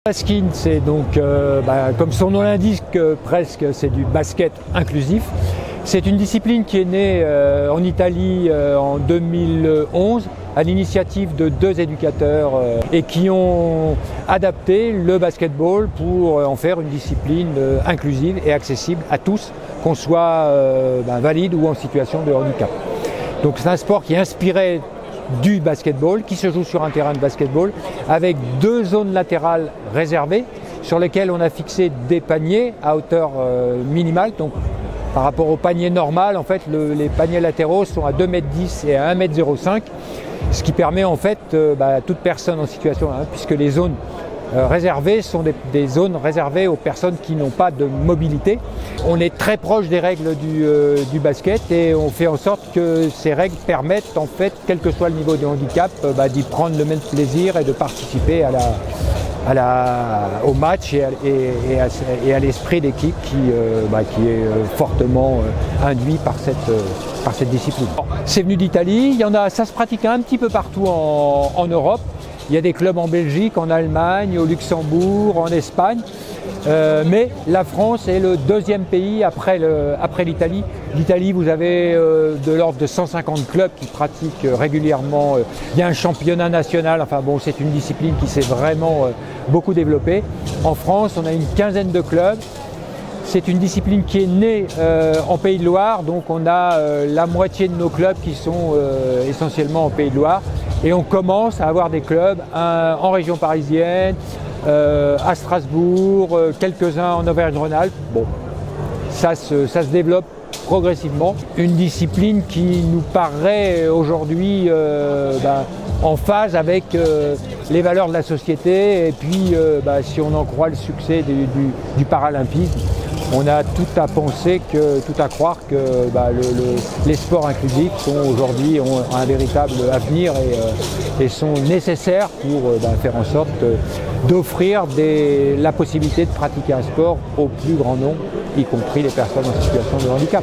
Baskin, c'est donc, comme son nom l'indique, presque, c'est du basket inclusif. C'est une discipline qui est née en Italie en 2011 à l'initiative de deux éducateurs et qui ont adapté le basketball pour en faire une discipline inclusive et accessible à tous, qu'on soit valide ou en situation de handicap. Donc c'est un sport qui est inspiré du basketball, qui se joue sur un terrain de basketball avec deux zones latérales réservées sur lesquelles on a fixé des paniers à hauteur minimale. Donc par rapport au panier normal, en fait, les paniers latéraux sont à 2,10 m et à 1,05 m, ce qui permet en fait à toute personne en situation, puisque les zones réservées sont des zones réservées aux personnes qui n'ont pas de mobilité. On est très proche des règles du basket et on fait en sorte que ces règles permettent en fait, quel que soit le niveau de handicap, d'y prendre le même plaisir et de participer au match et à l'esprit d'équipe qui est fortement induit par cette discipline. C'est venu d'Italie, ça se pratique un petit peu partout en Europe. Il y a des clubs en Belgique, en Allemagne, au Luxembourg, en Espagne. Mais la France est le deuxième pays après l'Italie. L'Italie, vous avez de l'ordre de 150 clubs qui pratiquent régulièrement. Il y a un championnat national. Enfin bon, c'est une discipline qui s'est vraiment beaucoup développée. En France, on a une quinzaine de clubs. C'est une discipline qui est née en Pays de Loire, donc on a la moitié de nos clubs qui sont essentiellement en Pays de Loire. Et on commence à avoir des clubs en région parisienne, à Strasbourg, quelques-uns en Auvergne-Rhône-Alpes. Bon, ça se développe progressivement. Une discipline qui nous paraît aujourd'hui en phase avec les valeurs de la société et puis si on en croit le succès du paralympisme, on a tout à penser, tout à croire que les sports inclusifs aujourd'hui ont un véritable avenir et sont nécessaires pour faire en sorte d'offrir la possibilité de pratiquer un sport au plus grand nombre, y compris les personnes en situation de handicap.